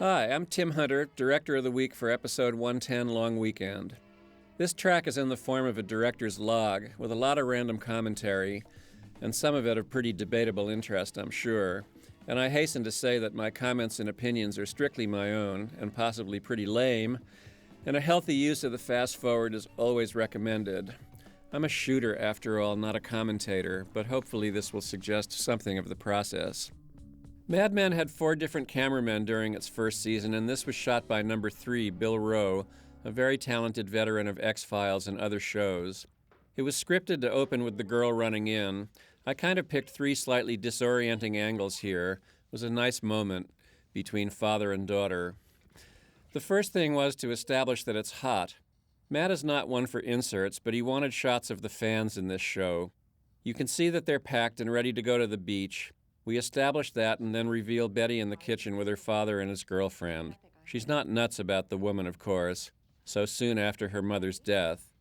Hi, I'm Tim Hunter, Director of the Week for Episode 110 Long Weekend. This track is in the form of a director's log, with a lot of random commentary, and some of it of pretty debatable interest, I'm sure. And I hasten to say that my comments and opinions are strictly my own, and possibly pretty lame, and a healthy use of the fast forward is always recommended. I'm a shooter, after all, not a commentator, but hopefully this will suggest something of the process. Mad Men had 4 different cameramen during its first season, and this was shot by number 3, Bill Rowe, a very talented veteran of X-Files and other shows. It was scripted to open with the girl running in. I kind of picked 3 slightly disorienting angles here. It was a nice moment between father and daughter. The first thing was to establish that it's hot. Matt is not one for inserts, but he wanted shots of the fans in this show. You can see that they're packed and ready to go to the beach. We established that and then reveal Betty in the kitchen with her father and his girlfriend. She's not nuts about the woman, of course, so soon after her mother's death.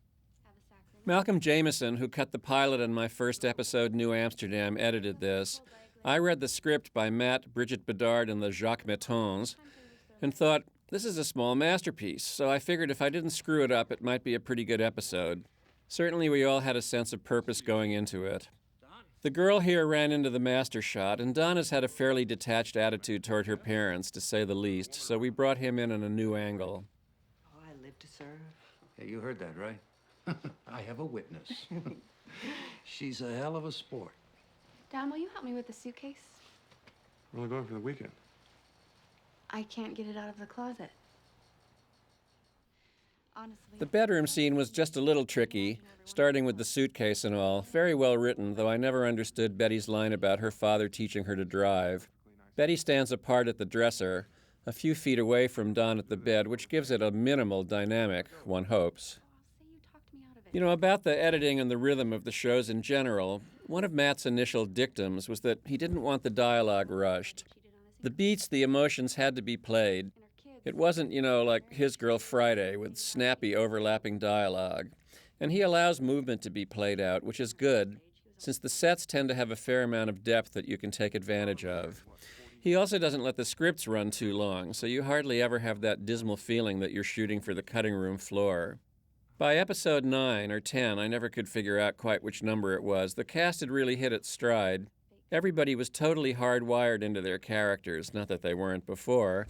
Malcolm Jameson, who cut the pilot in my first episode, New Amsterdam, edited this. I read the script by Matt, Bridget Bedard, and the Jacques Mettons, and thought, this is a small masterpiece, so I figured if I didn't screw it up, it might be a pretty good episode. Certainly we all had a sense of purpose going into it. The girl here ran into the master shot, and Don has had a fairly detached attitude toward her parents, to say the least, so we brought him in on a new angle. Oh, I live to serve. Yeah, you heard that, right? I have a witness. She's a hell of a sport. Don, will you help me with the suitcase? We're only going for the weekend. I can't get it out of the closet. Honestly, The bedroom scene was just a little tricky, starting with the suitcase and all. Very well written, though I never understood Betty's line about her father teaching her to drive. Betty stands apart at the dresser, a few feet away from Don at the bed, which gives it a minimal dynamic, one hopes. I'll say you talked me out of it. You know, about the editing and the rhythm of the shows in general, one of Matt's initial dictums was that he didn't want the dialogue rushed. The beats, the emotions had to be played. It wasn't, like His Girl Friday with snappy overlapping dialogue. And he allows movement to be played out, which is good, since the sets tend to have a fair amount of depth that you can take advantage of. He also doesn't let the scripts run too long, so you hardly ever have that dismal feeling that you're shooting for the cutting room floor. By episode 9 or 10, I never could figure out quite which number it was, the cast had really hit its stride. Everybody was totally hardwired into their characters, not that they weren't before.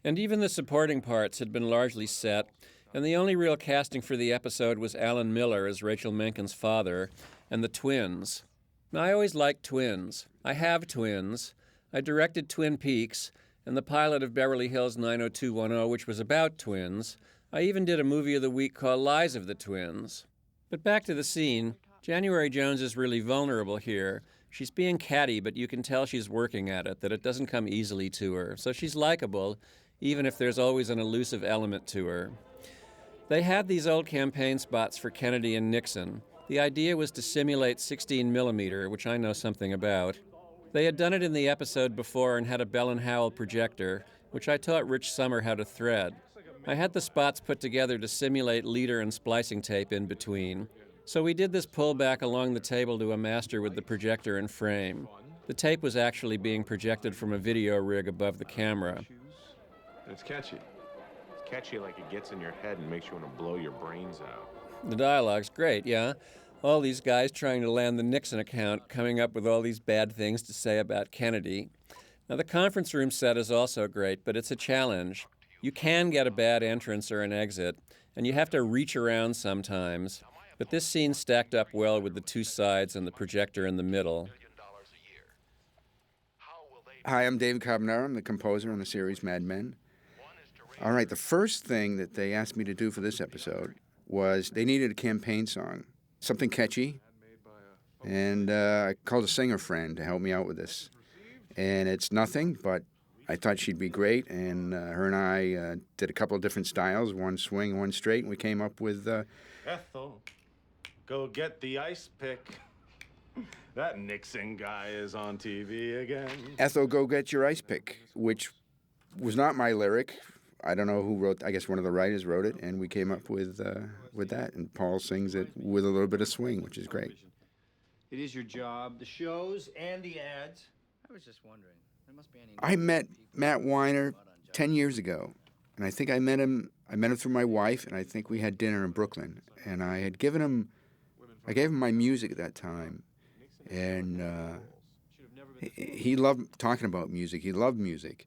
And even the supporting parts had been largely set, and the only real casting for the episode was Alan Miller as Rachel Menken's father, and the twins. Now, I always liked twins. I have twins. I directed Twin Peaks, and the pilot of Beverly Hills 90210, which was about twins. I even did a movie of the week called Lies of the Twins. But back to the scene, January Jones is really vulnerable here. She's being catty, but you can tell she's working at it, that it doesn't come easily to her. So she's likable, even if there's always an elusive element to her. They had these old campaign spots for Kennedy and Nixon. The idea was to simulate 16 millimeter, which I know something about. They had done it in the episode before and had a Bell and Howell projector, which I taught Rich Sommer how to thread. I had the spots put together to simulate leader and splicing tape in between. So we did this pullback along the table to a master with the projector and frame. The tape was actually being projected from a video rig above the camera. It's catchy. It's catchy like it gets in your head and makes you want to blow your brains out. The dialogue's great, yeah? All these guys trying to land the Nixon account, coming up with all these bad things to say about Kennedy. Now, the conference room set is also great, but it's a challenge. You can get a bad entrance or an exit, and you have to reach around sometimes. But this scene stacked up well with the 2 sides and the projector in the middle. Hi, I'm David Carbonaro. I'm the composer on the series Mad Men. All right, the first thing that they asked me to do for this episode was they needed a campaign song, something catchy, and I called a singer friend to help me out with this. And it's nothing, but I thought she'd be great, and her and I did a couple of different styles, one swing, one straight, and we came up with... Ethel, go get the ice pick. That Nixon guy is on TV again. Ethel, go get your ice pick, which was not my lyric. I don't know who wrote. I guess one of the writers wrote it, and we came up with that. And Paul sings it with a little bit of swing, which is great. It is your job, the shows and the ads. I was just wondering. I met Matt Weiner 10 years ago, and I think I met him through my wife, and I think we had dinner in Brooklyn. And I gave him my music at that time, and he loved talking about music. He loved music.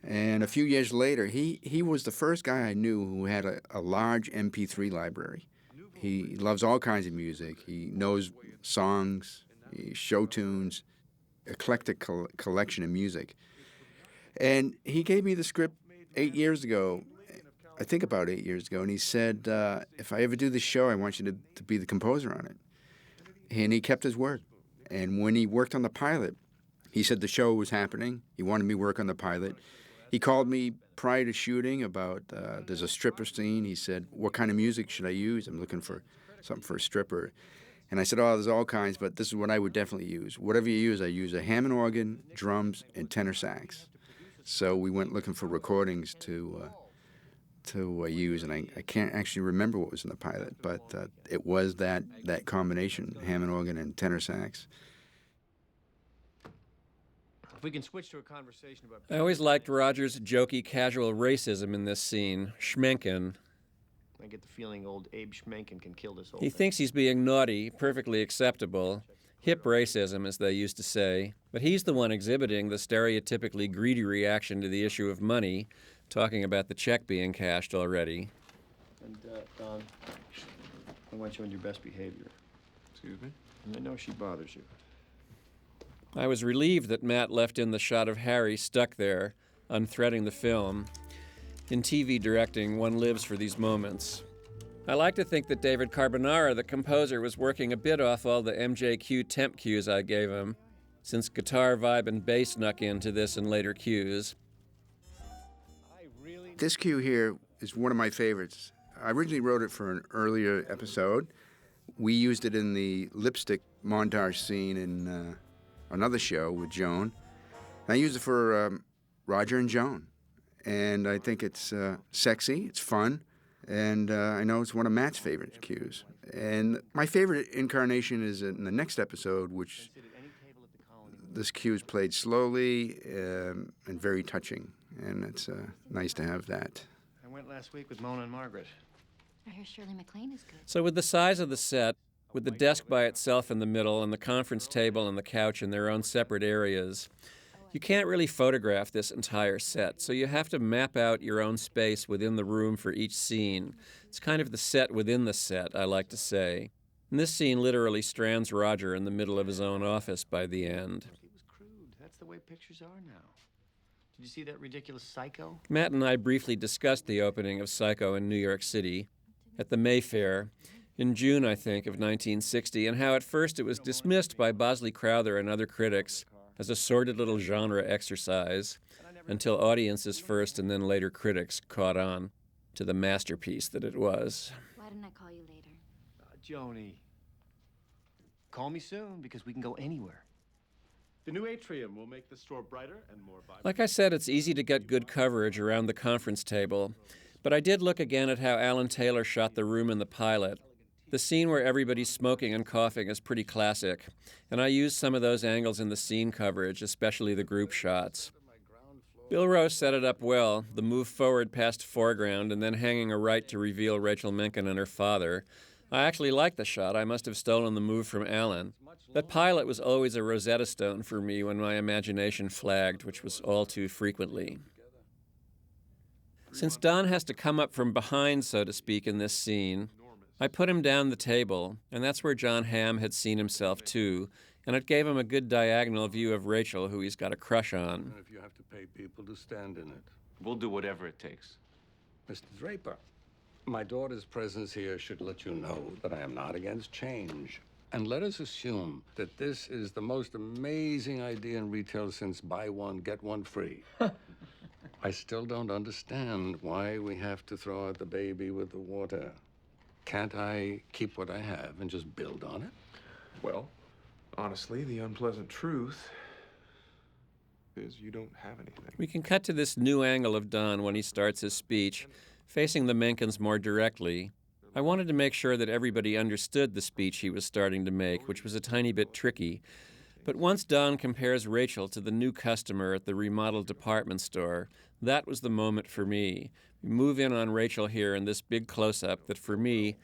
And a few years later, he was the first guy I knew who had a large MP3 library. He loves all kinds of music. He knows songs, show tunes, eclectic collection of music. And he gave me the script 8 years ago, I think about 8 years ago, and he said, if I ever do this show, I want you to be the composer on it. And he kept his word. And when he worked on the pilot, he said the show was happening. He wanted me to work on the pilot. He called me prior to shooting about, there's a stripper scene. He said, what kind of music should I use? I'm looking for something for a stripper. And I said, oh, there's all kinds, but this is what I would definitely use. Whatever you use, I use a Hammond organ, drums, and tenor sax. So we went looking for recordings to use, and I can't actually remember what was in the pilot, but it was that combination, Hammond organ and tenor sax. If we can switch to a conversation about... I always liked Roger's jokey, casual racism in this scene, Schmenken. I get the feeling old Abe Schmenken can kill this whole He thing. thinks he's being naughty, perfectly acceptable. Hip racism, as they used to say. But he's the one exhibiting the stereotypically greedy reaction to the issue of money, talking about the check being cashed already. And, Don, I want you on your best behavior. Excuse me? And I know she bothers you. I was relieved that Matt left in the shot of Harry stuck there, unthreading the film. In TV directing, one lives for these moments. I like to think that David Carbonara, the composer, was working a bit off all the MJQ temp cues I gave him, since guitar vibe and bass snuck into this and later cues. This cue here is one of my favorites. I originally wrote it for an earlier episode. We used it in the lipstick montage scene in another show with Joan. I used it for Roger and Joan. And I think it's sexy, it's fun, and I know it's one of Matt's favorite cues. And my favorite incarnation is in the next episode, which this cue is played slowly and very touching. And it's nice to have that. I went last week with Mona and Margaret. I hear Shirley MacLaine is good. So with the size of the set, with the desk by itself in the middle and the conference table and the couch in their own separate areas, you can't really photograph this entire set, so you have to map out your own space within the room for each scene. It's kind of the set within the set, I like to say. And this scene literally strands Roger in the middle of his own office by the end. It was crude. That's the way pictures are now. Did you see that ridiculous Psycho? Matt and I briefly discussed the opening of Psycho in New York City at the Mayfair in June, I think, of 1960, and how at first it was dismissed by Bosley Crowther and other critics as a sordid little genre exercise, until audiences first and then later critics caught on to the masterpiece that it was. Why didn't I call you later? Joni. Call me soon, because we can go anywhere. The new atrium will make the store brighter and more vibrant. Like I said, it's easy to get good coverage around the conference table, but I did look again at how Alan Taylor shot the room in the pilot. The scene where everybody's smoking and coughing is pretty classic, and I used some of those angles in the scene coverage, especially the group shots. Bill Rose set it up well, the move forward past foreground and then hanging a right to reveal Rachel Menken and her father. I actually liked the shot. I must have stolen the move from Alan. That pilot was always a Rosetta Stone for me when my imagination flagged, which was all too frequently. Since Don has to come up from behind, so to speak, in this scene, I put him down the table, and that's where John Hamm had seen himself too, and it gave him a good diagonal view of Rachel, who he's got a crush on. If you have to pay people to stand in it. We'll do whatever it takes. Mr. Draper, my daughter's presence here should let you know that I am not against change. And let us assume that this is the most amazing idea in retail since buy one, get one free. I still don't understand why we have to throw out the baby with the water. Can't I keep what I have and just build on it? Well, honestly, the unpleasant truth is you don't have anything. We can cut to this new angle of Don when he starts his speech, facing the Menkens more directly. I wanted to make sure that everybody understood the speech he was starting to make, which was a tiny bit tricky. But once Don compares Rachel to the new customer at the remodeled department store, that was the moment for me. We move in on Rachel here in this big close-up that, for me,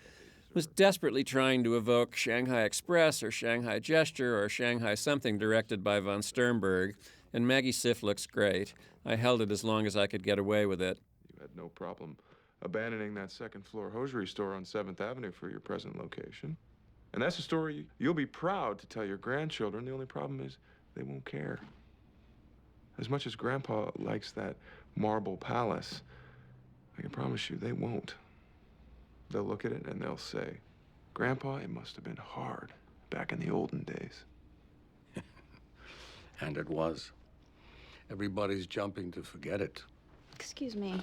was desperately trying to evoke Shanghai Express or Shanghai Gesture or Shanghai something directed by von Sternberg, and Maggie Siff looks great. I held it as long as I could get away with it. You had no problem abandoning that second-floor hosiery store on 7th Avenue for your present location. And that's a story you'll be proud to tell your grandchildren. The only problem is they won't care. As much as Grandpa likes that marble palace, I can promise you they won't. They'll look at it and they'll say, Grandpa, it must have been hard back in the olden days. And it was. Everybody's jumping to forget it. Excuse me.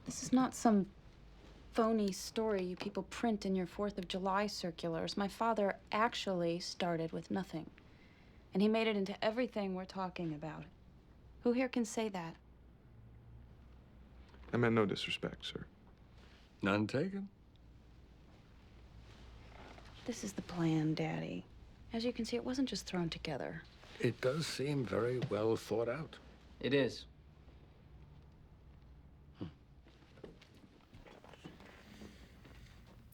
This is not some phony story you people print in your 4th of July circulars. My father actually started with nothing. And he made it into everything we're talking about. Who here can say that? I meant no disrespect, sir. None taken. This is the plan, Daddy. As you can see, it wasn't just thrown together. It does seem very well thought out. It is.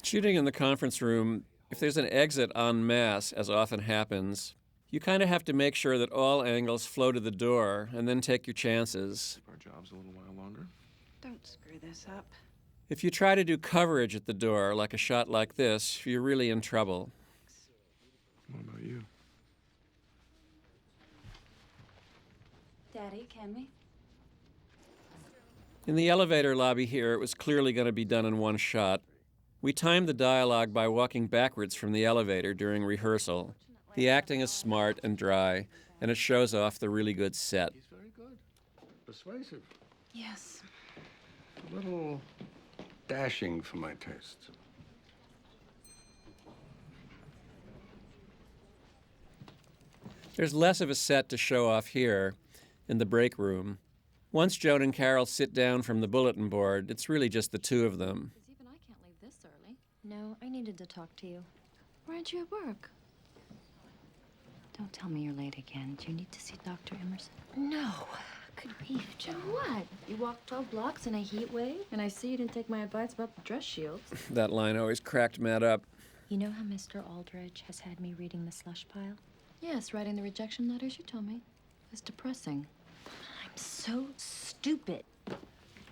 Shooting in the conference room, if there's an exit en masse, as often happens, you kind of have to make sure that all angles flow to the door and then take your chances. Keep our jobs a little while longer. Don't screw this up. If you try to do coverage at the door, like a shot like this, you're really in trouble. What about you? Daddy, can we? In the elevator lobby here, it was clearly going to be done in one shot. We timed the dialogue by walking backwards from the elevator during rehearsal. The acting is smart and dry, and it shows off the really good set. He's very good. Persuasive. Yes. A little dashing for my taste. There's less of a set to show off here in the break room. Once Joan and Carol sit down from the bulletin board, it's really just the two of them. Even I can't leave this early. No, I needed to talk to you. Why aren't you at work? Don't tell me you're late again. Do you need to see Dr. Emerson? No. Good grief, Joan. What? You walked 12 blocks in a heat wave, and I see you didn't take my advice about the dress shields. That line always cracked Matt up. You know how Mr. Aldridge has had me reading the slush pile? Yes, writing the rejection letters you told me. It's depressing. I'm so stupid.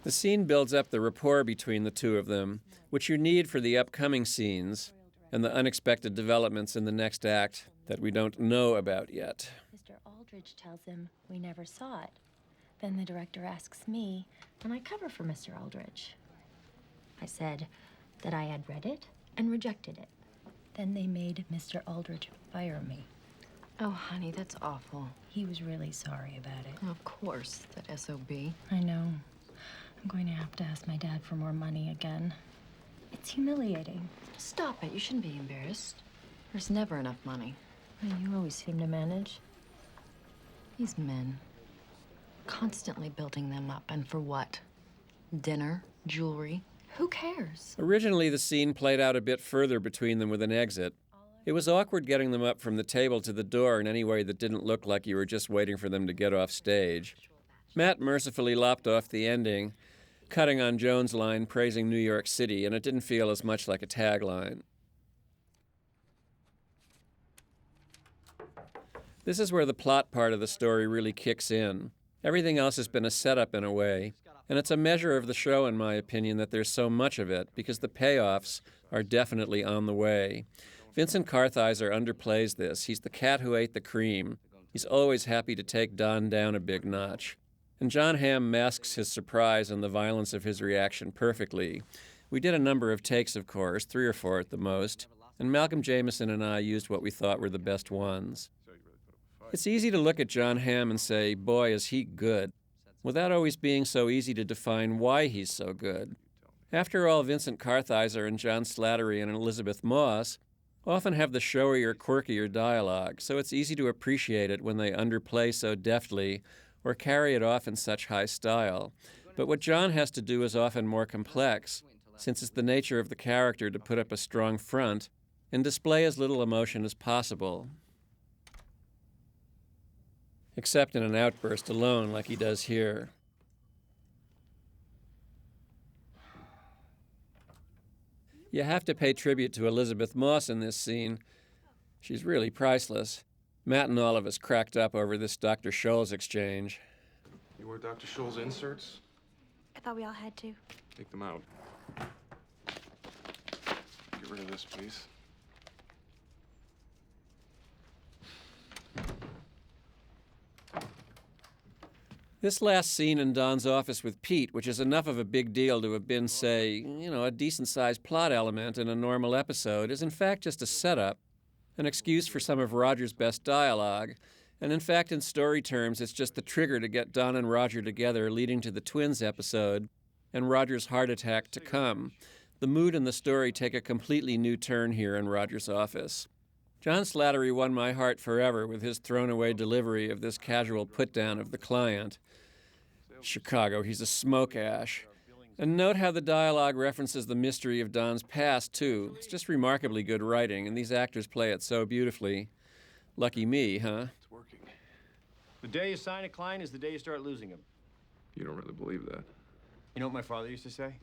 The scene builds up the rapport between the two of them, which you need for the upcoming scenes and the unexpected developments in the next act that we don't know about yet. Mr. Aldridge tells him we never saw it. Then the director asks me, and I cover for Mr. Aldridge. I said that I had read it and rejected it. Then they made Mr. Aldridge fire me. Oh, honey, that's awful. He was really sorry about it. Of course, that SOB. I know. I'm going to have to ask my dad for more money again. It's humiliating. Stop it. You shouldn't be embarrassed. There's never enough money. You always seem to manage. These men, constantly building them up. And for what? Dinner? Jewelry? Who cares? Originally, the scene played out a bit further between them with an exit. It was awkward getting them up from the table to the door in any way that didn't look like you were just waiting for them to get off stage. Matt mercifully lopped off the ending, cutting on Joan's line praising New York City, and it didn't feel as much like a tagline. This is where the plot part of the story really kicks in. Everything else has been a setup in a way, and it's a measure of the show, in my opinion, that there's so much of it, because the payoffs are definitely on the way. Vincent Kartheiser underplays this. He's the cat who ate the cream. He's always happy to take Don down a big notch. And John Hamm masks his surprise and the violence of his reaction perfectly. We did a number of takes, of course, 3 or 4 at the most, and Malcolm Jameson and I used what we thought were the best ones. It's easy to look at John Hamm and say, boy, is he good, without always being so easy to define why he's so good. After all, Vincent Kartheiser and John Slattery and Elizabeth Moss often have the showier, quirkier dialogue, so it's easy to appreciate it when they underplay so deftly or carry it off in such high style. But what John has to do is often more complex, since it's the nature of the character to put up a strong front and display as little emotion as possible. except in an outburst alone like he does here. You have to pay tribute to Elizabeth Moss in this scene. She's really priceless. Matt and all of us cracked up over this Dr. Scholl's exchange. You wear Dr. Scholl's inserts? I thought we all had to. Take them out. Get rid of this, please. This last scene in Don's office with Pete, which is enough of a big deal to have been, say, a decent-sized plot element in a normal episode, is in fact just a setup, an excuse for some of Roger's best dialogue. And in fact, in story terms, it's just the trigger to get Don and Roger together, leading to the twins episode and Roger's heart attack to come. The mood and the story take a completely new turn here in Roger's office. John Slattery won my heart forever with his thrown-away delivery of this casual put-down of the client. Chicago, he's a smoke ash. And note how the dialogue references the mystery of Don's past, too. It's just remarkably good writing, and these actors play it so beautifully. Lucky me, huh? It's working. The day you sign a client is the day you start losing him. You don't really believe that. You know what my father used to say?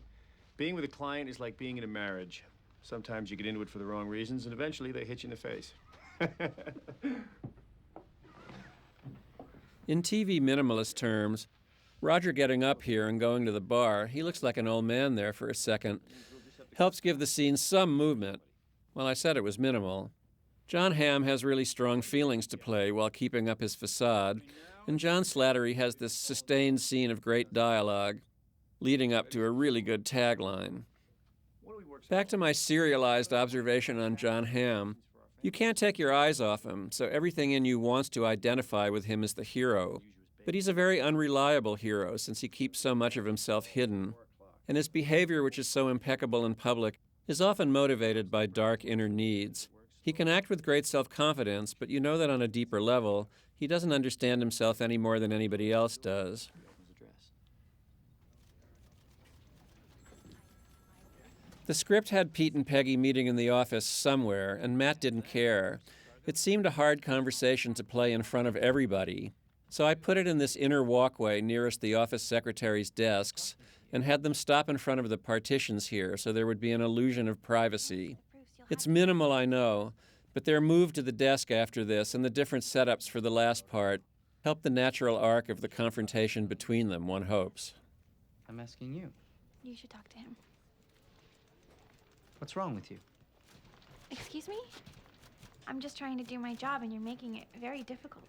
Being with a client is like being in a marriage. Sometimes you get into it for the wrong reasons, and eventually they hit you in the face. In TV minimalist terms, Roger getting up here and going to the bar, he looks like an old man there for a second, helps give the scene some movement. Well, I said it was minimal. John Hamm has really strong feelings to play while keeping up his facade, and John Slattery has this sustained scene of great dialogue, leading up to a really good tagline. Back to my serialized observation on John Hamm. You can't take your eyes off him, so everything in you wants to identify with him as the hero. But he's a very unreliable hero since he keeps so much of himself hidden, and his behavior, which is so impeccable in public, is often motivated by dark inner needs. He can act with great self-confidence, but you know that on a deeper level, he doesn't understand himself any more than anybody else does. The script had Pete and Peggy meeting in the office somewhere, and Matt didn't care. It seemed a hard conversation to play in front of everybody. So I put it in this inner walkway nearest the office secretary's desks and had them stop in front of the partitions here so there would be an illusion of privacy. It's minimal, I know, but their move to the desk after this and the different setups for the last part help the natural arc of the confrontation between them, one hopes. I'm asking you. You should talk to him. What's wrong with you? Excuse me? I'm just trying to do my job, and you're making it very difficult.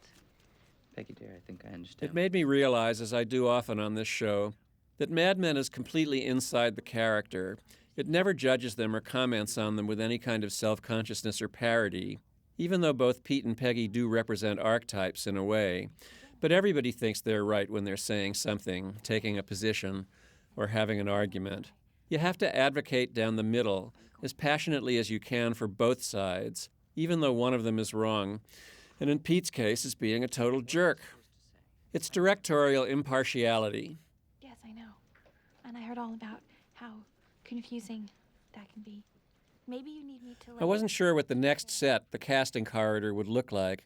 Peggy, dear, I think I understand. It made me realize, as I do often on this show, that Mad Men is completely inside the character. It never judges them or comments on them with any kind of self-consciousness or parody, even though both Pete and Peggy do represent archetypes in a way. But everybody thinks they're right when they're saying something, taking a position, or having an argument. You have to advocate down the middle as passionately as you can for both sides, even though one of them is wrong, and in Pete's case is being a total jerk. It's directorial impartiality. Yes, I know. And I heard all about how confusing that can be. Maybe you need me to I wasn't sure what the next set, the casting corridor, would look like,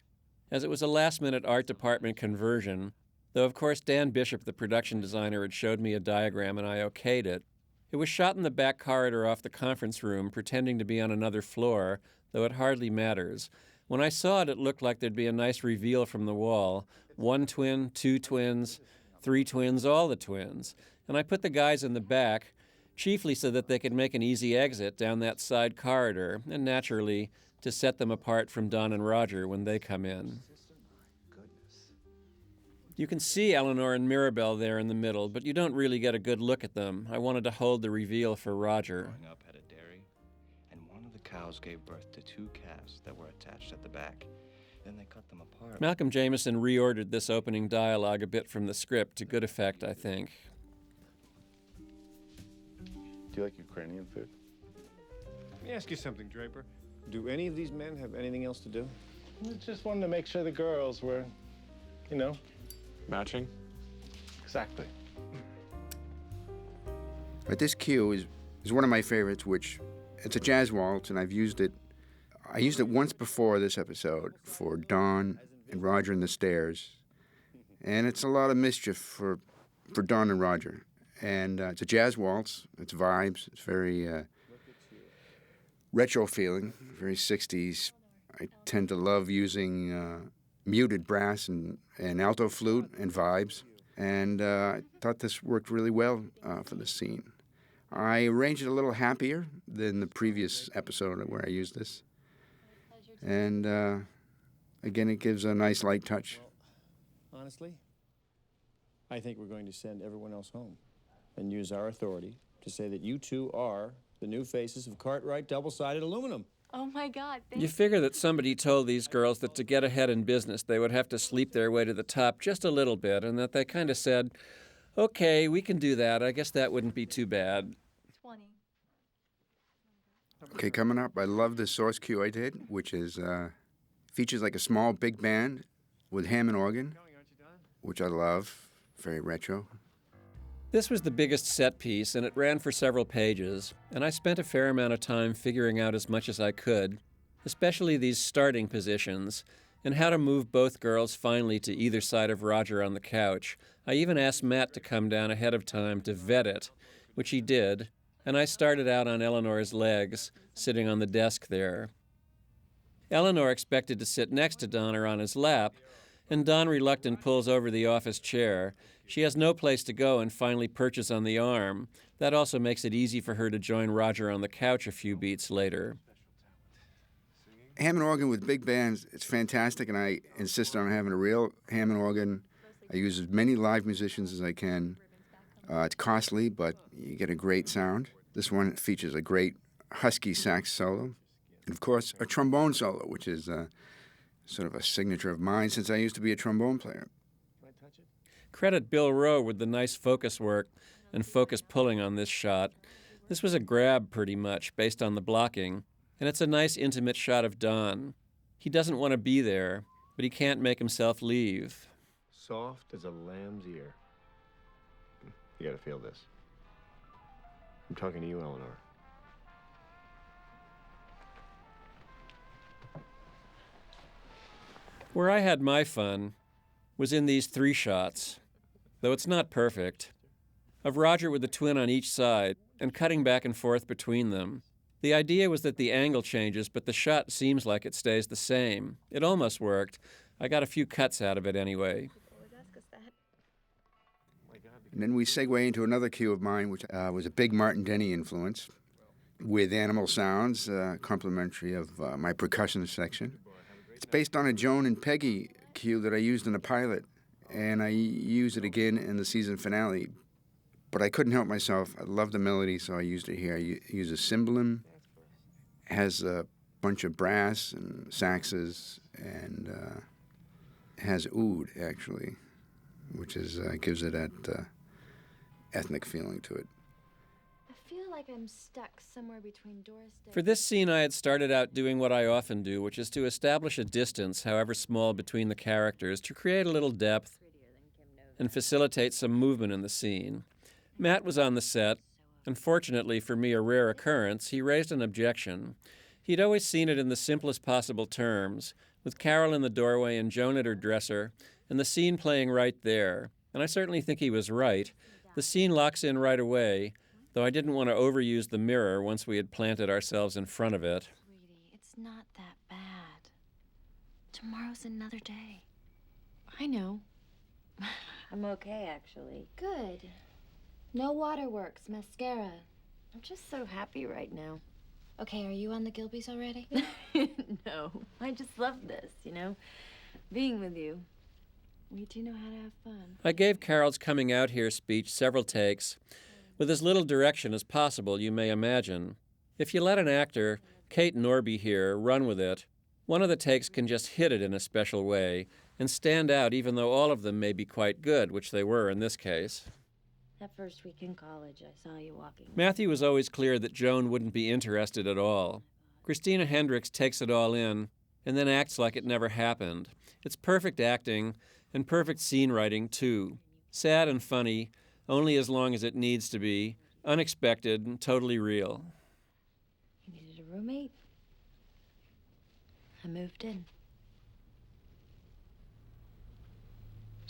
as it was a last-minute art department conversion, though of course Dan Bishop, the production designer, had showed me a diagram and I okayed it. It was shot in the back corridor off the conference room, pretending to be on another floor, though it hardly matters. When I saw it, it looked like there'd be a nice reveal from the wall. 1 twin, 2 twins, 3 twins, all the twins. And I put the guys in the back, chiefly so that they could make an easy exit down that side corridor, and naturally, to set them apart from Don and Roger when they come in. You can see Eleanor and Mirabelle there in the middle, but you don't really get a good look at them. I wanted to hold the reveal for Roger. Growing up at a dairy, and one of the cows gave birth to 2 calves that were attached at the back. Then they cut them apart. Malcolm Jameson reordered this opening dialogue a bit from the script to good effect, I think. Do you like Ukrainian food? Let me ask you something, Draper. Do any of these men have anything else to do? I just wanted to make sure the girls were, Matching? Exactly. But this cue is one of my favorites, which it's a jazz waltz, and I've used it. I used it once before this episode for Don and Roger in the stairs. and it's a lot of mischief for Don and Roger. And it's a jazz waltz. It's vibes. It's very retro feeling, very 60s. I tend to love using muted brass and alto flute and vibes. And I thought this worked really well for the scene. I arranged it a little happier than the previous episode where I used this. And again, it gives a nice light touch. Honestly, I think we're going to send everyone else home and use our authority to say that you two are the new faces of Cartwright double-sided aluminum. Oh my God, You figure that somebody told these girls that to get ahead in business, they would have to sleep their way to the top just a little bit, and that they kind of said, okay, we can do that. I guess that wouldn't be too bad. 20. Okay, coming up, I love the source cue I did, which is features like a small big band with Hammond organ, which I love, very retro. This was the biggest set piece, and it ran for several pages, and I spent a fair amount of time figuring out as much as I could, especially these starting positions, and how to move both girls finally to either side of Roger on the couch. I even asked Matt to come down ahead of time to vet it, which he did, and I started out on Eleanor's legs, sitting on the desk there. Eleanor expected to sit next to Don or on his lap, and Don reluctant pulls over the office chair. She has no place to go and finally perches on the arm. That also makes it easy for her to join Roger on the couch a few beats later. Hammond organ with big bands, it's fantastic, and I insist on having a real Hammond organ. I use as many live musicians as I can. It's costly, but you get a great sound. This one features a great husky sax solo. And of course, a trombone solo, which is sort of a signature of mine since I used to be a trombone player. Credit Bill Rowe with the nice focus work and focus pulling on this shot. This was a grab, pretty much, based on the blocking, and it's a nice intimate shot of Don. He doesn't want to be there, but he can't make himself leave. Soft as a lamb's ear. You gotta feel this. I'm talking to you, Eleanor. Where I had my fun was in these 3 shots, though it's not perfect, of Roger with the twin on each side and cutting back and forth between them. The idea was that the angle changes, but the shot seems like it stays the same. It almost worked. I got a few cuts out of it anyway. And then we segue into another cue of mine, which was a big Martin Denny influence, with animal sounds, complimentary of my percussion section. It's based on a Joan and Peggy cue that I used in the pilot, and I use it again in the season finale. But I couldn't help myself. I love the melody, so I used it here. I use a cymbalum, has a bunch of brass and saxes, and has oud, actually, which is gives it that ethnic feeling to it. I feel like I'm stuck somewhere between Doris Day. For this scene, I had started out doing what I often do, which is to establish a distance, however small, between the characters to create a little depth and facilitate some movement in the scene. Matt was on the set, and fortunately for me, a rare occurrence, he raised an objection. He'd always seen it in the simplest possible terms, with Carol in the doorway and Joan at her dresser, and the scene playing right there. And I certainly think he was right. The scene locks in right away, though I didn't want to overuse the mirror once we had planted ourselves in front of it. Sweetie, it's not that bad. Tomorrow's another day. I know. I'm okay, actually. Good. No waterworks, mascara. I'm just so happy right now. Okay, are you on the Gilbys already? No, I just love this, you know? Being with you. We do know how to have fun. I gave Carol's coming out here speech several takes, with as little direction as possible, you may imagine. If you let an actor, Kate Norby here, run with it, one of the takes can just hit it in a special way and stand out even though all of them may be quite good, which they were in this case. That first week in college, I saw you walking. Matthew was always clear that Joan wouldn't be interested at all. Christina Hendricks takes it all in and then acts like it never happened. It's perfect acting and perfect scene writing, too. Sad and funny, only as long as it needs to be, unexpected and totally real. You needed a roommate? I moved in.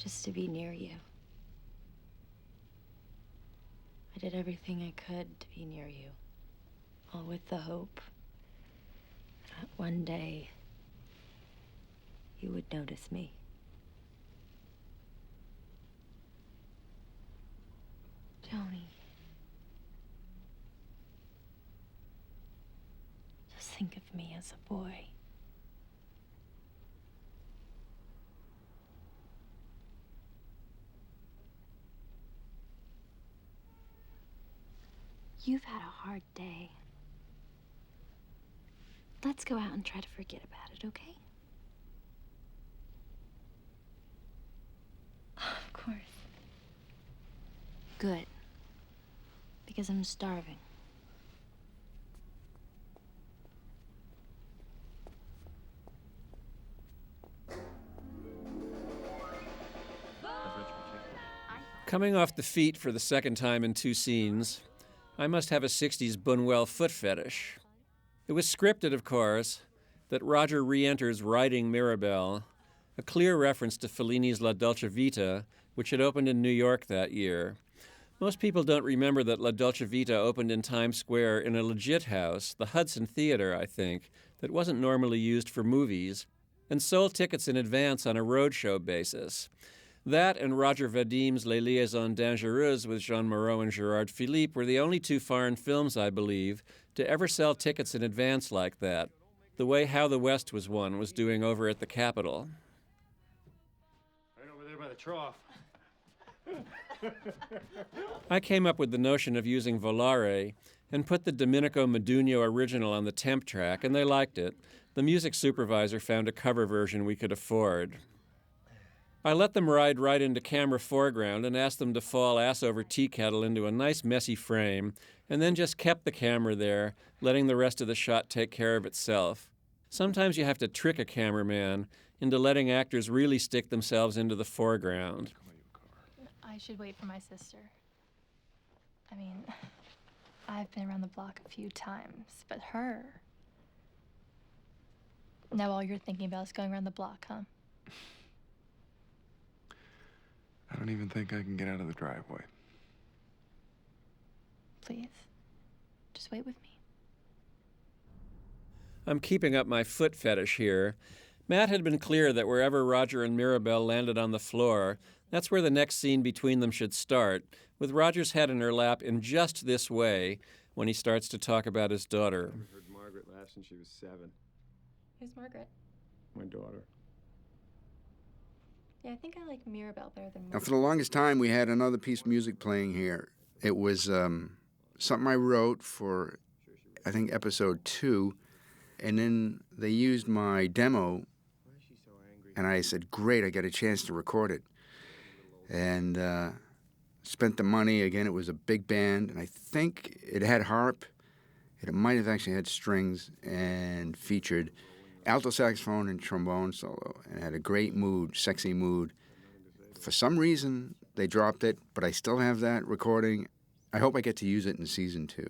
just to be near you. I did everything I could to be near you, all with the hope that one day you would notice me. Joni, just think of me as a boy. You've had a hard day. Let's go out and try to forget about it, okay? Of course. Good. Because I'm starving. Coming off the feet for the second time in 2 scenes, I must have a 60s Buñuel foot fetish. It was scripted, of course, that Roger re-enters riding Mirabelle, a clear reference to Fellini's La Dolce Vita, which had opened in New York that year. Most people don't remember that La Dolce Vita opened in Times Square in a legit house, the Hudson Theater, I think, that wasn't normally used for movies, and sold tickets in advance on a roadshow basis. That and Roger Vadim's Les Liaisons Dangereuses with Jean Moreau and Gerard Philippe were the only 2 foreign films, I believe, to ever sell tickets in advance like that, the way How the West Was Won was doing over at the Capitol. Right over there by the trough. I came up with the notion of using Volare and put the Domenico Modugno original on the temp track, and they liked it. The music supervisor found a cover version we could afford. I let them ride right into camera foreground and asked them to fall ass over tea kettle into a nice messy frame, and then just kept the camera there, letting the rest of the shot take care of itself. Sometimes you have to trick a cameraman into letting actors really stick themselves into the foreground. I should wait for my sister. I mean, I've been around the block a few times, but her... Now all you're thinking about is going around the block, huh? I don't even think I can get out of the driveway. Please, just wait with me. I'm keeping up my foot fetish here. Matt had been clear that wherever Roger and Mirabelle landed on the floor, that's where the next scene between them should start, with Roger's head in her lap in just this way when he starts to talk about his daughter. I heard Margaret laugh since she was 7. Who's Margaret? My daughter. Yeah, I think I like Mirabelle better than Now, Margaret. for the longest time, we had another piece of music playing here. It was something I wrote for, I think, episode 2, and then they used my demo, and I said, great, I got a chance to record it. And spent the money. Again, it was a big band, and I think it had harp. It might have actually had strings and featured alto saxophone and trombone solo, and it had a great mood, sexy mood. For some reason, they dropped it, but I still have that recording. I hope I get to use it in season 2.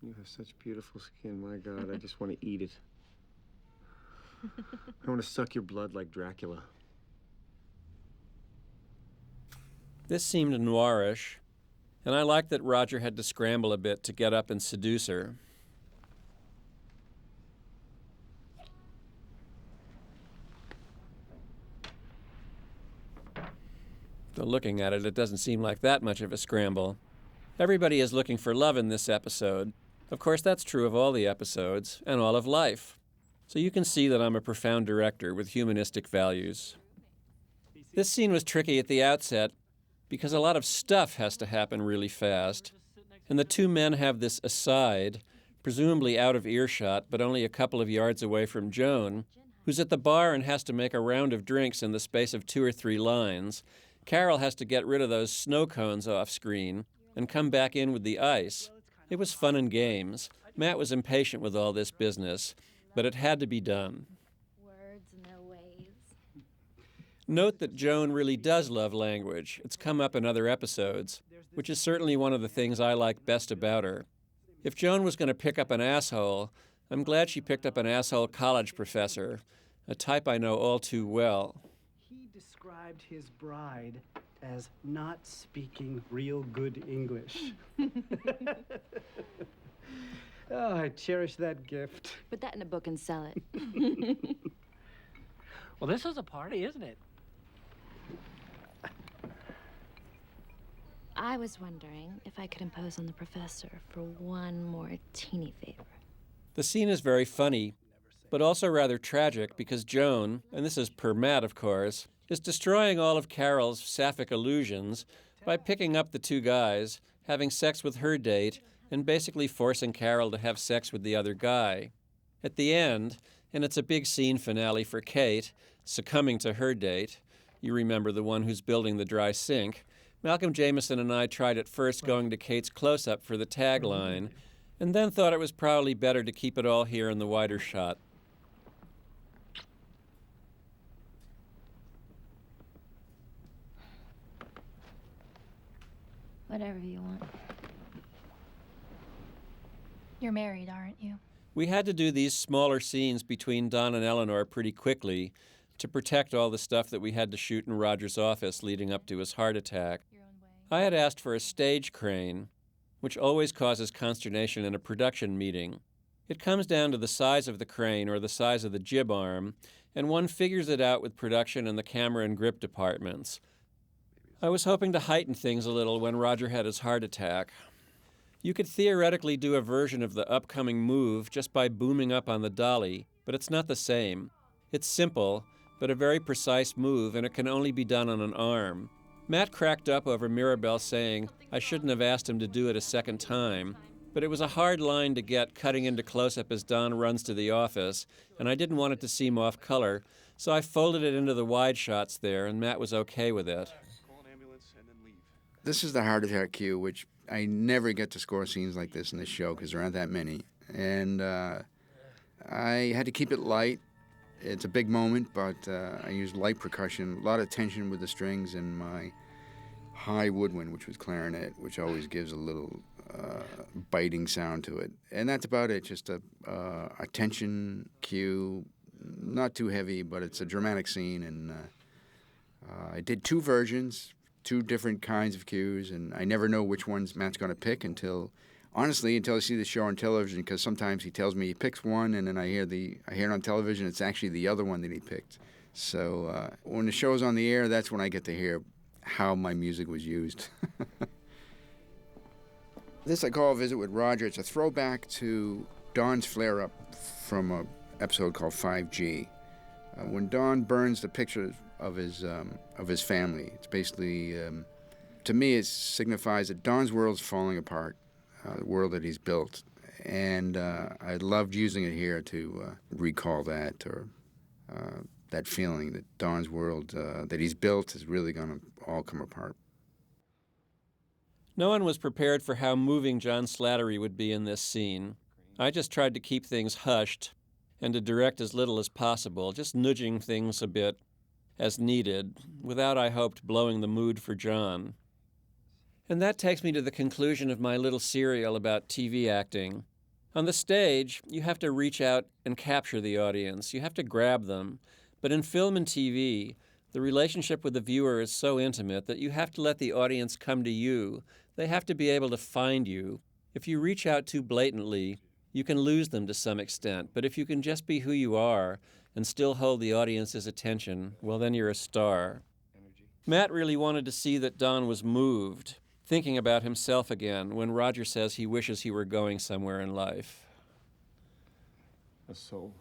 You have such beautiful skin, my God. I just want to eat it. I want to suck your blood like Dracula. This seemed noirish, and I liked that Roger had to scramble a bit to get up and seduce her. Though looking at it, it doesn't seem like that much of a scramble. Everybody is looking for love in this episode. Of course, that's true of all the episodes, and all of life. So you can see that I'm a profound director with humanistic values. This scene was tricky at the outset because a lot of stuff has to happen really fast, and the 2 men have this aside, presumably out of earshot, but only a couple of yards away from Joan, who's at the bar and has to make a round of drinks in the space of 2 or 3 lines. Carol has to get rid of those snow cones off screen and come back in with the ice. It was fun and games. Matt was impatient with all this business, but it had to be done. Words, no ways. Note that Joan really does love language. It's come up in other episodes, which is certainly one of the things I like best about her. If Joan was going to pick up an asshole, I'm glad she picked up an asshole college professor, a type I know all too well. described his bride as not speaking real good English. Oh, I cherish that gift. Put that in a book and sell it. Well, this is a party, isn't it? I was wondering if I could impose on the professor for one more teeny favor. The scene is very funny, but also rather tragic because Joan, and this is per Matt, of course, is destroying all of Carol's sapphic illusions by picking up the two guys, having sex with her date, and basically forcing Carol to have sex with the other guy. At the end, and it's a big scene finale for Kate, succumbing to her date, you remember the one who's building the dry sink, Malcolm Jameson and I tried at first going to Kate's close-up for the tagline, and then thought it was probably better to keep it all here in the wider shot. Whatever you want. You're married, aren't you? We had to do these smaller scenes between Don and Eleanor pretty quickly to protect all the stuff that we had to shoot in Roger's office leading up to his heart attack. I had asked for a stage crane, which always causes consternation in a production meeting. It comes down to the size of the crane or the size of the jib arm, and one figures it out with production and the camera and grip departments. I was hoping to heighten things a little when Roger had his heart attack. You could theoretically do a version of the upcoming move just by booming up on the dolly, but it's not the same. It's simple, but a very precise move, and it can only be done on an arm. Matt cracked up over Mirabel saying I shouldn't have asked him to do it a second time, but it was a hard line to get cutting into close-up as Don runs to the office, and I didn't want it to seem off color, so I folded it into the wide shots there, and Matt was okay with it. This is the heart attack cue, which I never get to score scenes like this in this show because there aren't that many. And I had to keep it light. It's a big moment, but I used light percussion, a lot of tension with the strings, and my high woodwind, which was clarinet, which always gives a little biting sound to it. And that's about it, just a tension cue, not too heavy, but it's a dramatic scene. And I did two versions, two different kinds of cues, and I never know which ones Matt's going to pick until I see the show on television, because sometimes he tells me he picks one, and then I hear it on television. It's actually the other one that he picked. So when the show's on the air, that's when I get to hear how my music was used. This I call A Visit with Roger. It's a throwback to Don's flare-up from an episode called 5G. When Don burns the pictures of his family, it's basically, to me, it signifies that Don's world's falling apart, the world that he's built. And I loved using it here to recall that, or that feeling that Don's world that he's built is really going to all come apart. No one was prepared for how moving John Slattery would be in this scene. I just tried to keep things hushed and to direct as little as possible, just nudging things a bit as needed, without, I hoped, blowing the mood for John. And that takes me to the conclusion of my little serial about TV acting. On the stage, you have to reach out and capture the audience. You have to grab them. But in film and TV, the relationship with the viewer is so intimate that you have to let the audience come to you. They have to be able to find you. If you reach out too blatantly, you can lose them to some extent. But if you can just be who you are and still hold the audience's attention, well, then you're a star. Matt really wanted to see that Don was moved, thinking about himself again, when Roger says he wishes he were going somewhere in life. A soul.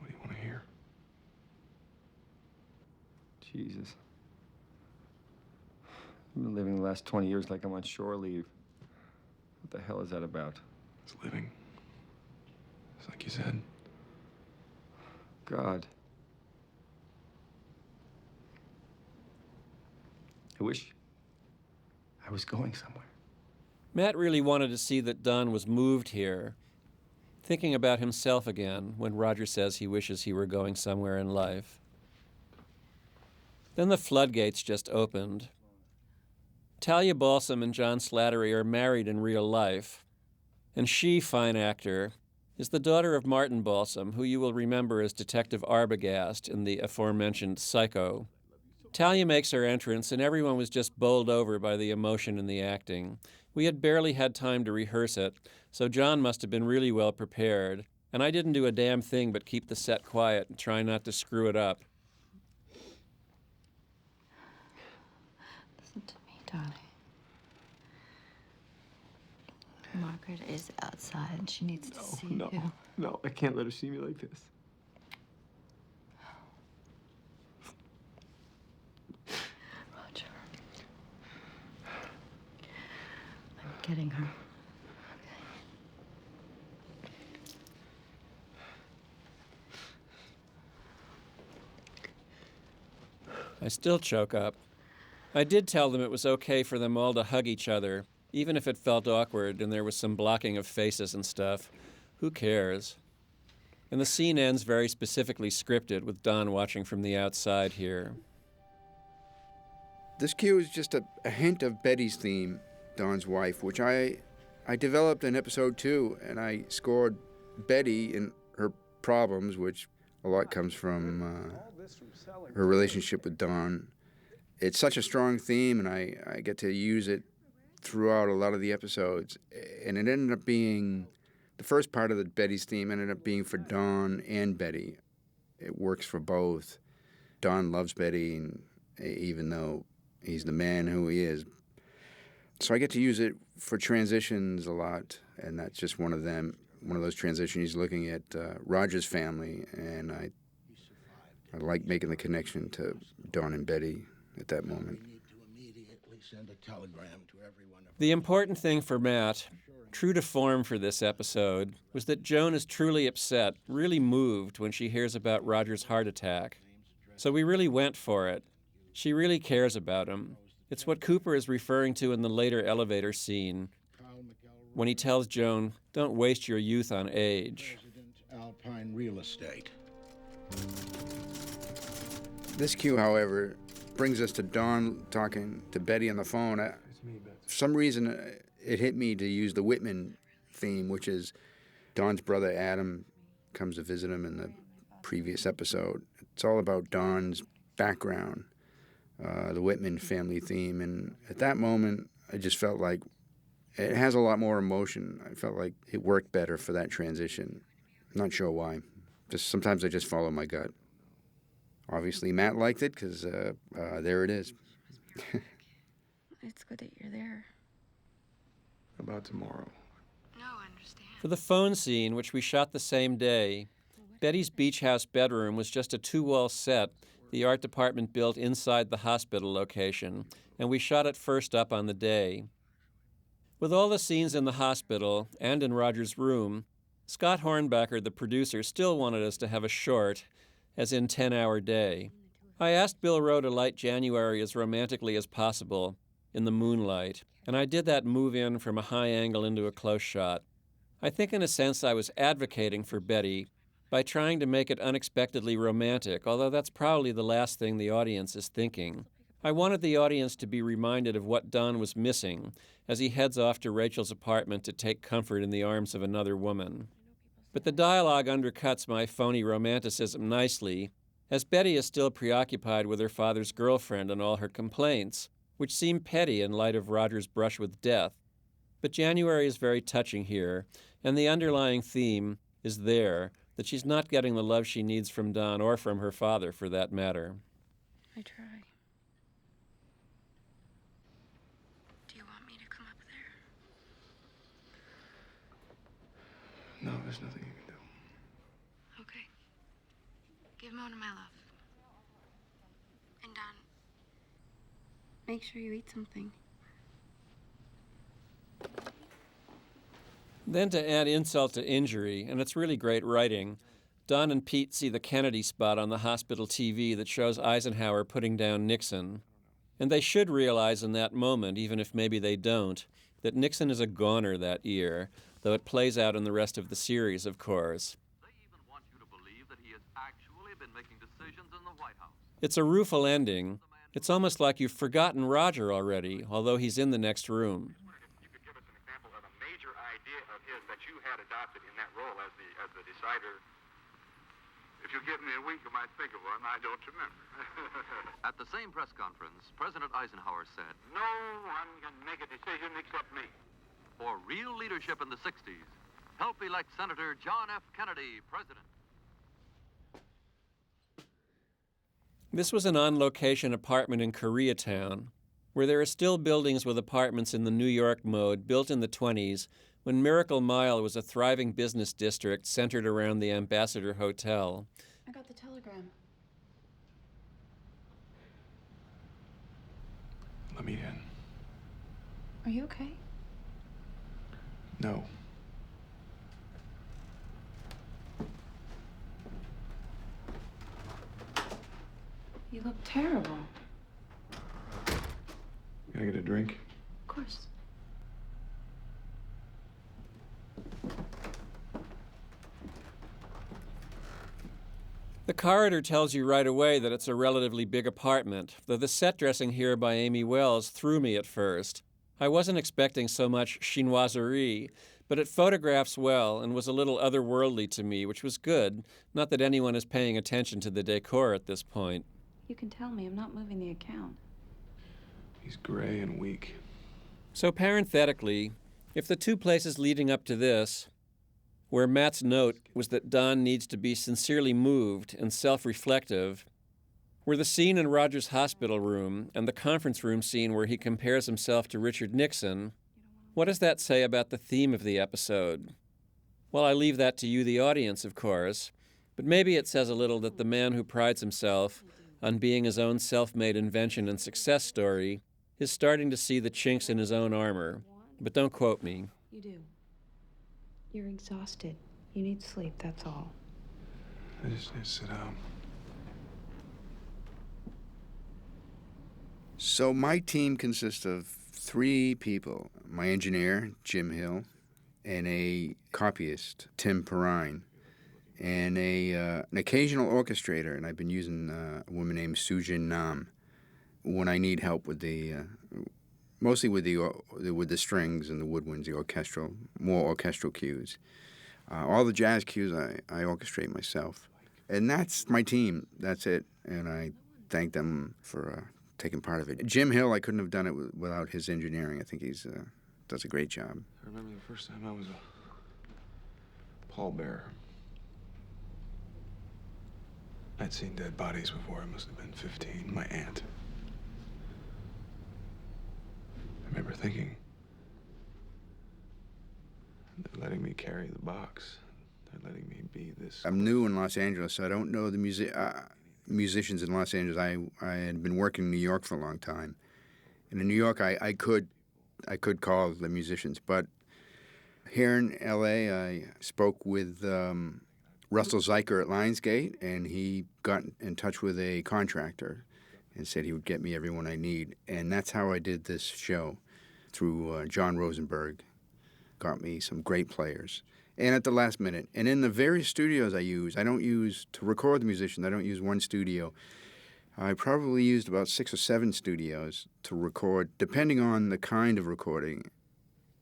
What do you want to hear? Jesus. I've been living the last 20 years like I'm on shore leave. What the hell is that about? It's living. It's like you said. God. I wish I was going somewhere. Matt really wanted to see that Don was moved here, thinking about himself again when Roger says he wishes he were going somewhere in life. Then the floodgates just opened. Talia Balsam and John Slattery are married in real life, and she, fine actor, is the daughter of Martin Balsam, who you will remember as Detective Arbogast in the aforementioned Psycho. Talia makes her entrance, and everyone was just bowled over by the emotion in the acting. We had barely had time to rehearse it, so John must have been really well prepared, and I didn't do a damn thing but keep the set quiet and try not to screw it up. Listen to me, darling. Margaret is outside. She needs to see you. No, I can't let her see me like this. Roger. I'm getting her. I still choke up. I did tell them it was okay for them all to hug each other, even if it felt awkward and there was some blocking of faces and stuff. Who cares? And the scene ends very specifically scripted, with Don watching from the outside here. This cue is just a hint of Betty's theme, Don's wife, which I developed in episode 2, and I scored Betty in her problems, which a lot comes from her relationship with Don. It's such a strong theme, and I get to use it throughout a lot of the episodes. And it ended up being, the first part of the Betty's theme ended up being for Don and Betty. It works for both. Don loves Betty, and even though he's the man who he is. So I get to use it for transitions a lot, and that's just one of them. One of those transitions. He's looking at Roger's family, and I like making the connection to Don and Betty at that moment. The important thing for Matt, true to form for this episode, was that Joan is truly upset, really moved when she hears about Roger's heart attack. So we really went for it. She really cares about him. It's what Cooper is referring to in the later elevator scene, when he tells Joan, "Don't waste your youth on age." Alpine Real Estate. This cue, however, brings us to Don talking to Betty on the phone. For some reason, it hit me to use the Whitman theme, which is Don's brother Adam comes to visit him in the previous episode. It's all about Don's background, the Whitman family theme. And at that moment, I just felt like it has a lot more emotion. I felt like it worked better for that transition. I'm not sure why. Just sometimes I just follow my gut. Obviously, Matt liked it because there it is. It's good that you're there. About tomorrow. For the phone scene, which we shot the same day, Betty's beach house bedroom was just a 2-wall set the art department built inside the hospital location, and we shot it first up on the day. With all the scenes in the hospital and in Roger's room, Scott Hornbacher, the producer, still wanted us to have a short, as in 10-hour day. I asked Bill Rowe to light January as romantically as possible, in the moonlight, and I did that move in from a high angle into a close shot. I think in a sense I was advocating for Betty by trying to make it unexpectedly romantic, although that's probably the last thing the audience is thinking. I wanted the audience to be reminded of what Don was missing as he heads off to Rachel's apartment to take comfort in the arms of another woman. But the dialogue undercuts my phony romanticism nicely, as Betty is still preoccupied with her father's girlfriend and all her complaints, which seem petty in light of Roger's brush with death. But January is very touching here, and the underlying theme is there, that she's not getting the love she needs from Don or from her father, for that matter. I try. Do you want me to come up there? No, there's nothing you can do. Okay. Give Mona my love. And Don, make sure you eat something. Then to add insult to injury, and it's really great writing, Don and Pete see the Kennedy spot on the hospital TV that shows Eisenhower putting down Nixon. And they should realize in that moment, even if maybe they don't, that Nixon is a goner that year, though it plays out in the rest of the series, of course. It's a rueful ending. It's almost like you've forgotten Roger already, although he's in the next room. You could give us an example of a major idea of his that you had adopted in that role as the decider. If you give me a week, I might think of one. I don't remember. At the same press conference, President Eisenhower said, No one can make a decision except me. for real leadership in the 60s, help elect Senator John F. Kennedy president. This was an on-location apartment in Koreatown, where there are still buildings with apartments in the New York mode built in the 20s when Miracle Mile was a thriving business district centered around the Ambassador Hotel. I got the telegram. Let me in. Are you okay? No. You look terrible. Can I get a drink? Of course. The corridor tells you right away that it's a relatively big apartment, though the set dressing here by Amy Wells threw me at first. I wasn't expecting so much chinoiserie, but it photographs well and was a little otherworldly to me, which was good. Not that anyone is paying attention to the decor at this point. You can tell me I'm not moving the account. He's gray and weak. So parenthetically, if the two places leading up to this, where Matt's note was that Don needs to be sincerely moved and self-reflective, were the scene in Roger's hospital room and the conference room scene where he compares himself to Richard Nixon, what does that say about the theme of the episode? Well, I leave that to you, the audience, of course, but maybe it says a little that the man who prides himself on being his own self-made invention and success story is starting to see the chinks in his own armor. But don't quote me. You do. You're exhausted. You need sleep, that's all. I just need to sit down. So my team consists of 3 people. My engineer, Jim Hill, and a copyist, Tim Perrine, and an occasional orchestrator, and I've been using a woman named Sujin Nam when I need help with mostly with the strings and the woodwinds, the more orchestral cues. All the jazz cues I orchestrate myself. And that's my team. That's it. And I thank them for taking part of it. Jim Hill, I couldn't have done it without his engineering. I think he does a great job. I remember the first time I was a pallbearer. I'd seen dead bodies before. I must have been 15. My aunt. I remember thinking, they're letting me carry the box. They're letting me be this. I'm new in Los Angeles, so I don't know the musicians in Los Angeles. I had been working in New York for a long time. And in New York, I could call the musicians. But here in L.A., I spoke with Russell Zeiker at Lionsgate, and he got in touch with a contractor and said he would get me everyone I need. And that's how I did this show, through John Rosenberg. Got me some great players. And at the last minute. And in the various studios I don't use, to record the musicians, I don't use one studio. I probably used about 6 or 7 studios to record, depending on the kind of recording.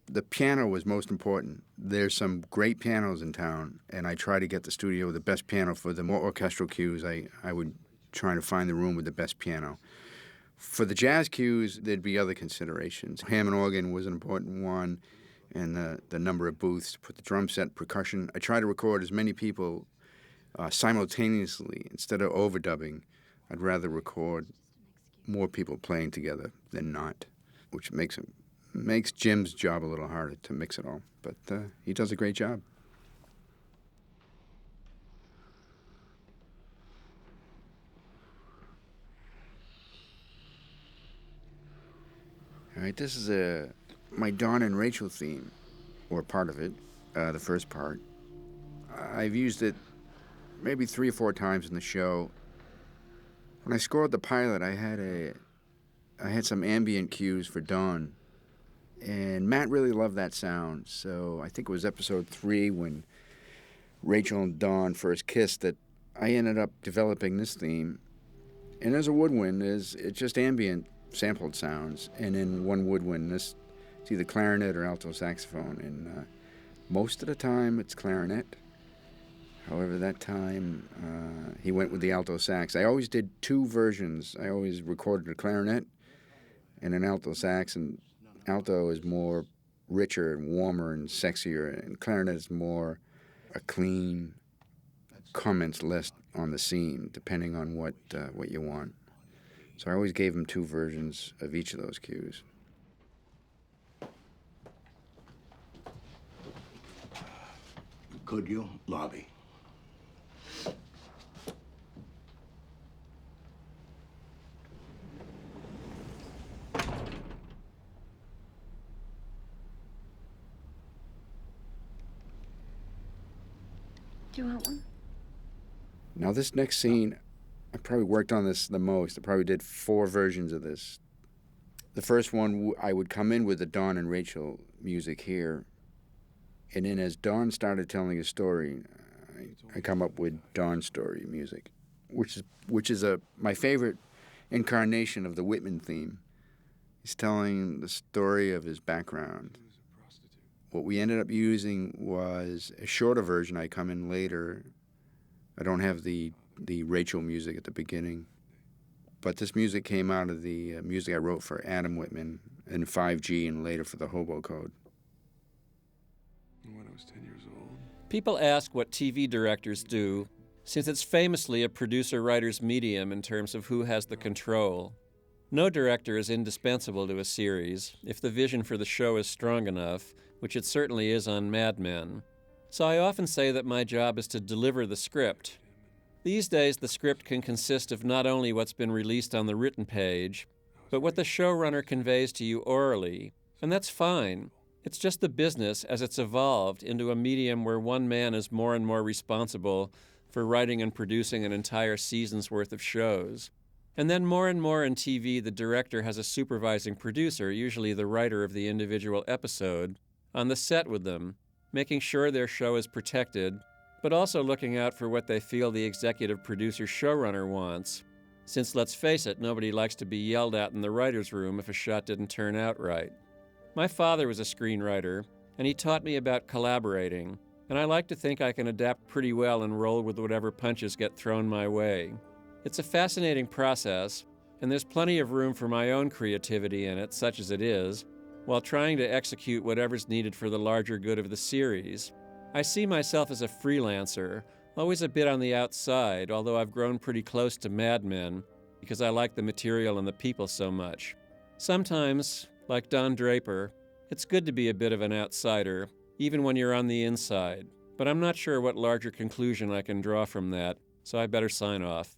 The piano was most important. There's some great pianos in town, and I try to get the studio with the best piano. For the more orchestral cues, I would try to find the room with the best piano. For the jazz cues, there'd be other considerations. Hammond organ was an important one, and the number of booths to put the drum set, percussion. I try to record as many people simultaneously instead of overdubbing. I'd rather record more people playing together than not, which makes Jim's job a little harder to mix it all. But he does a great job. All right, this is my Dawn and Rachel theme, or part of it, the first part. I've used it maybe 3 or 4 times in the show. When I scored the pilot, I had some ambient cues for Dawn, and Matt really loved that sound. So I think it was episode 3 when Rachel and Dawn first kissed that I ended up developing this theme. And there's a woodwind. It's just ambient sampled sounds, and in one woodwind, it's either clarinet or alto saxophone, and Most of the time, it's clarinet. However, that time, he went with the alto sax. I always did two versions. I always recorded a clarinet and an alto sax, and alto is more richer and warmer and sexier, and clarinet is more a clean, comments less on the scene, depending on what you want. So I always gave him two versions of each of those cues. Could you? Lobby. Do you want one? Now this next scene, I probably worked on this the most. I probably did 4 versions of this. The first one, I would come in with the Don and Rachel music here, and then as Don started telling his story, I come up with Don's story music, which is my favorite incarnation of the Whitman theme. He's telling the story of his background. What we ended up using was a shorter version. I come in later. I don't have the Rachel music at the beginning. But this music came out of the music I wrote for Adam Whitman in 5G and later for the Hobo Code. When I was 10 years old. People ask what TV directors do, since it's famously a producer-writer's medium in terms of who has the control. No director is indispensable to a series if the vision for the show is strong enough, which it certainly is on Mad Men. So I often say that my job is to deliver the script. These days, the script can consist of not only what's been released on the written page, but what the showrunner conveys to you orally, and that's fine. It's just the business as it's evolved into a medium where one man is more and more responsible for writing and producing an entire season's worth of shows. And then more and more in TV, the director has a supervising producer, usually the writer of the individual episode, on the set with them, making sure their show is protected, but also looking out for what they feel the executive producer showrunner wants. Since, let's face it, nobody likes to be yelled at in the writer's room if a shot didn't turn out right. My father was a screenwriter, and he taught me about collaborating, and I like to think I can adapt pretty well and roll with whatever punches get thrown my way. It's a fascinating process, and there's plenty of room for my own creativity in it, such as it is, while trying to execute whatever's needed for the larger good of the series. I see myself as a freelancer, always a bit on the outside, although I've grown pretty close to Mad Men because I like the material and the people so much. Sometimes, like Don Draper, it's good to be a bit of an outsider, even when you're on the inside, but I'm not sure what larger conclusion I can draw from that, so I better sign off.